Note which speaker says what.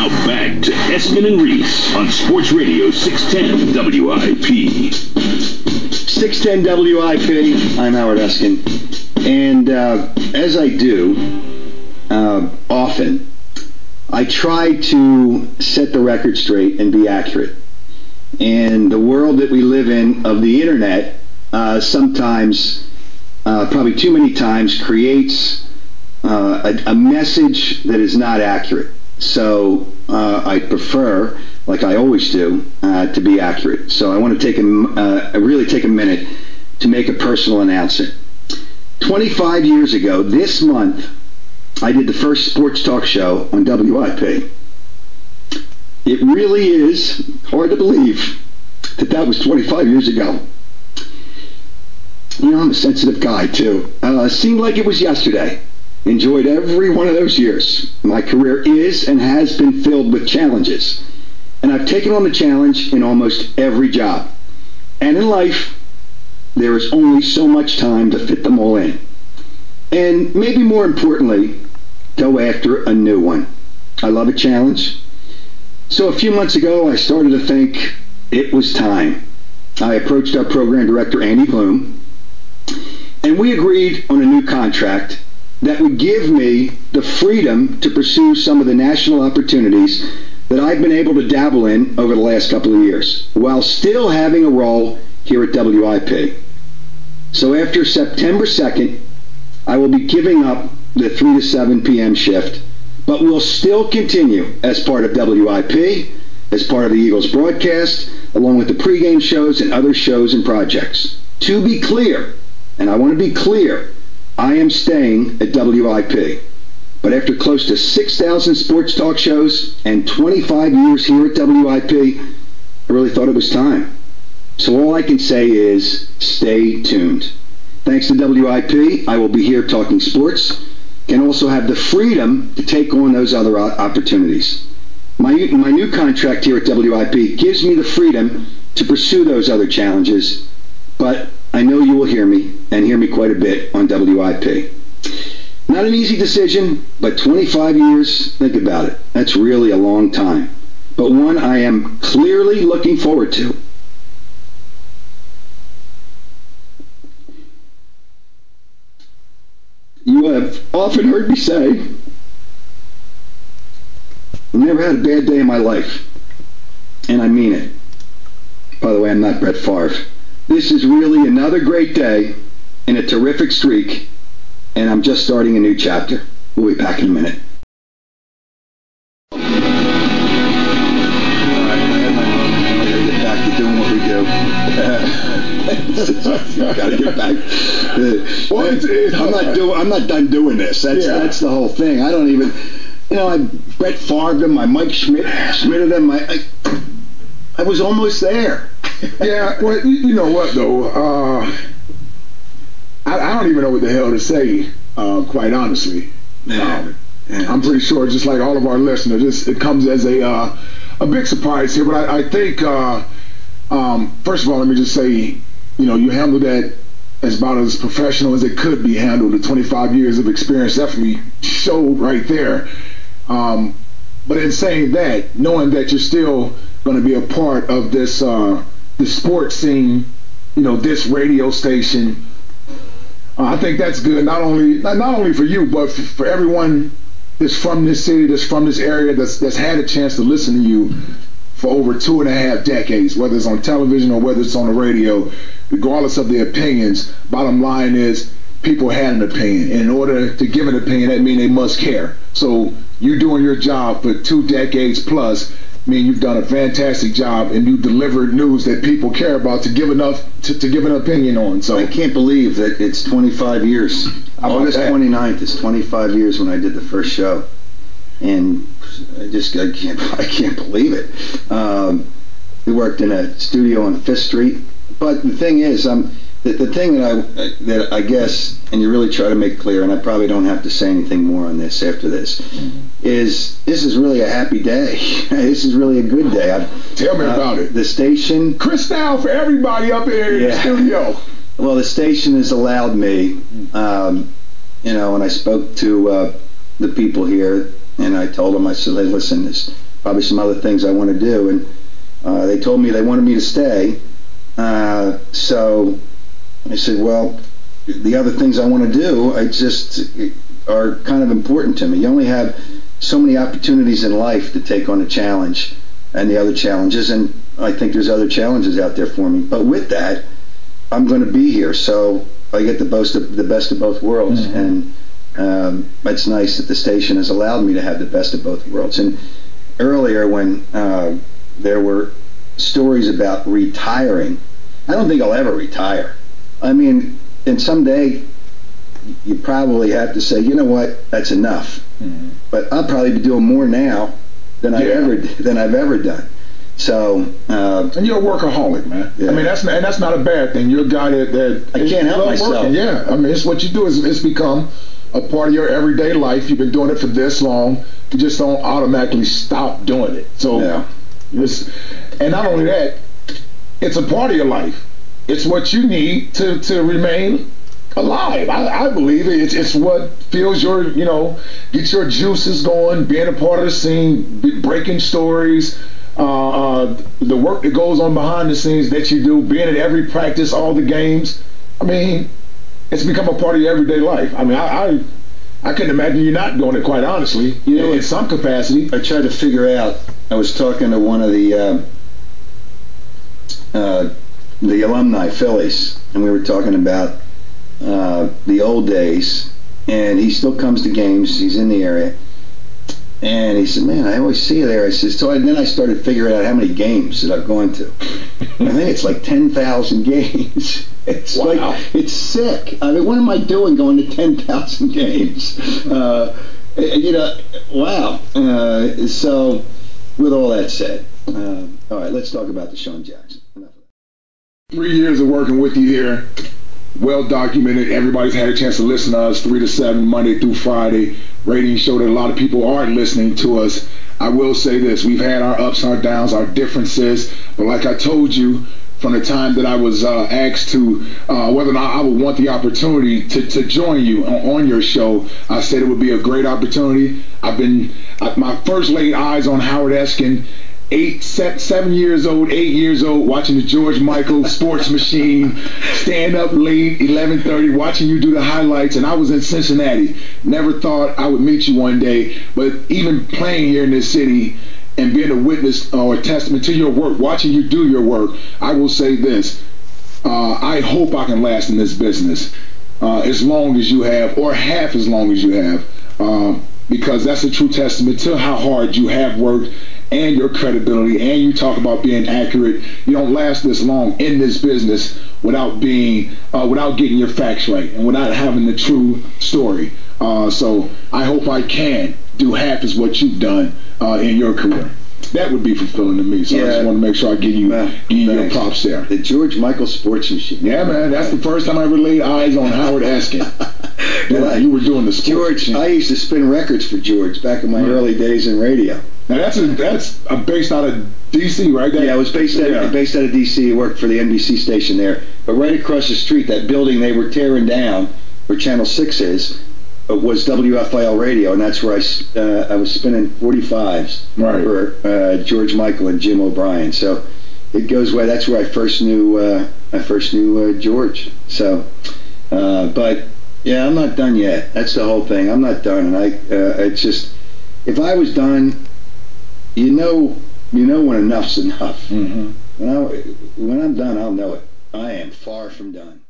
Speaker 1: Now back to Eskin and Reese on Sports Radio 610 WIP.
Speaker 2: 610 WIP. I'm Howard Eskin. And as I do often, I try to set the record straight and be accurate. And the world that we live in of the internet sometimes, probably too many times, creates a message that is not accurate. So I prefer, like I always do, to be accurate. So I want to really take a minute to make a personal announcement. 25 years ago, this month, I did the first sports talk show on WIP. It really is hard to believe that was 25 years ago. You know, I'm a sensitive guy, too. Seemed like it was yesterday. Enjoyed every one of those years. My career is and has been filled with challenges. And I've taken on the challenge in almost every job. And in life, there is only so much time to fit them all in. And maybe more importantly, go after a new one. I love a challenge. So a few months ago, I started to think it was time. I approached our program director, Andy Bloom, and we agreed on a new contract that would give me the freedom to pursue some of the national opportunities that I've been able to dabble in over the last couple of years, while still having a role here at WIP. So after September 2nd, I will be giving up the 3 to 7 p.m. shift, but will still continue as part of WIP, as part of the Eagles broadcast, along with the pregame shows and other shows and projects. To be clear, and I want to be clear, I am staying at WIP. But after close to 6,000 sports talk shows and 25 years here at WIP, I really thought it was time. So all I can say is stay tuned. Thanks to WIP, I will be here talking sports, can also have the freedom to take on those other opportunities. My new contract here at WIP gives me the freedom to pursue those other challenges, but I know you will hear me, and hear me quite a bit on WIP. Not an easy decision, but 25 years, think about it. That's really a long time, but one I am clearly looking forward to. You have often heard me say, I've never had a bad day in my life. And I mean it. By the way, I'm not Brett Favre. This is really another great day in a terrific streak, and I'm just starting a new chapter. We'll be back in a minute. Get back to doing what we do. Gotta get back. I'm not done doing this. That's the whole thing. I don't even, I Brett Favre them, I Mike Schmitted them. I was almost there.
Speaker 3: Yeah, well, you know what though? I don't even know what the hell to say. Quite honestly, I'm pretty sure, just like all of our listeners, it comes as a big surprise here. But I think, first of all, let me just say, you handled that as about as professional as it could be handled. The 25 years of experience definitely showed right there. But in saying that, knowing that you're still going to be a part of this the sports scene, this radio station, I think that's good. Not only for you, but for everyone that's from this city, that's from this area, that's had a chance to listen to you for over 2.5 decades, whether it's on television or whether it's on the radio. Regardless of their opinions, bottom line is people had an opinion. And in order to give an opinion, that means they must care. So you doing your job for 2 decades plus, you've done a fantastic job, and you delivered news that people care about to give an opinion on. So
Speaker 2: I can't believe that it's 25 years. August 29th is 25 years when I did the first show, and I can't believe it. We worked in a studio on 5th Street, but the thing is, the thing that I guess, and you really try to make clear, and I probably don't have to say anything more on this after this, is this is really a happy day. This is really a good day.
Speaker 3: Tell me about it.
Speaker 2: The station.
Speaker 3: Crystal for everybody up here in the studio.
Speaker 2: Well, the station has allowed me, when I spoke to the people here, and I told them, I said, hey, listen, probably some other things I want to do. And they told me they wanted me to stay. So I said, well, the other things I want to do, are kind of important to me. You only have so many opportunities in life to take on a challenge and the other challenges, and I think there's other challenges out there for me. But with that, I'm going to be here, so I get the best of both worlds. Mm-hmm. And it's nice that the station has allowed me to have the best of both worlds. And earlier, when there were stories about retiring, I don't think I'll ever retire. I mean, and someday you probably have to say, you know what, that's enough. Mm-hmm. But I'll probably be doing more now than I've ever done. So,
Speaker 3: and you're a workaholic, man. Yeah. I mean, that's not a bad thing. You're a guy that
Speaker 2: I can't help myself.
Speaker 3: Working. Yeah, I mean, it's what you do. It's become a part of your everyday life. You've been doing it for this long. You just don't automatically stop doing it. So, and not only that, it's a part of your life. It's what you need to remain alive. I believe it's what feels gets your juices going, being a part of the scene, breaking stories, the work that goes on behind the scenes that you do, being at every practice, all the games. I mean, it's become a part of your everyday life. I mean, I couldn't imagine you not doing it, quite honestly, in some capacity.
Speaker 2: I tried to figure out, I was talking to one of the alumni, Phillies, and we were talking about the old days, and he still comes to games. He's in the area, and he said, "Man, I always see you there." I said, then I started figuring out how many games that I've gone to. I think it's like 10,000 games. It's wow. It's sick. I mean, what am I doing going to 10,000 games? Wow. So, with all that said, all right, let's talk about Deshaun Jackson. Enough of that.
Speaker 3: 3 years of working with you here. Well documented. Everybody's had a chance to listen to us 3 to 7 Monday through Friday. Ratings show that a lot of people aren't listening to us. I will say this: we've had our ups, our downs, our differences, but like I told you from the time that I was asked to whether or not I would want the opportunity to join you on your show, I said it would be a great opportunity. My first laid eyes on Howard Eskin 7 years old, 8 years old, watching the George Michael Sports Machine, stand up late, 11:30, watching you do the highlights, and I was in Cincinnati. Never thought I would meet you one day, but even playing here in this city and being a witness or a testament to your work, watching you do your work, I will say this: I hope I can last in this business as long as you have, or half as long as you have, because that's a true testament to how hard you have worked and your credibility, and you talk about being accurate. You don't last this long in this business without getting your facts right and without having the true story. So I hope I can do half as what you've done in your career. That would be fulfilling to me. So I just want to make sure I give you your props there.
Speaker 2: The George Michael Sports Machine.
Speaker 3: Yeah, man. That's the first time I ever laid eyes on Howard Eskin. You were doing the sports
Speaker 2: George.
Speaker 3: machine.
Speaker 2: I used to spin records for George back in my early days in radio.
Speaker 3: Now that's based out of D.C., right?
Speaker 2: Yeah, I was based out of D.C. Worked for the NBC station there. But right across the street, that building they were tearing down, where Channel 6 is, was WFIL Radio, and that's where I was spinning 45s for George Michael and Jim O'Brien. So it goes way. That's where I first knew George. So, but yeah, I'm not done yet. That's the whole thing. I'm not done, and it's just, if I was done, you know when enough's enough. Mm-hmm. When I'm done, I'll know it. I am far from done.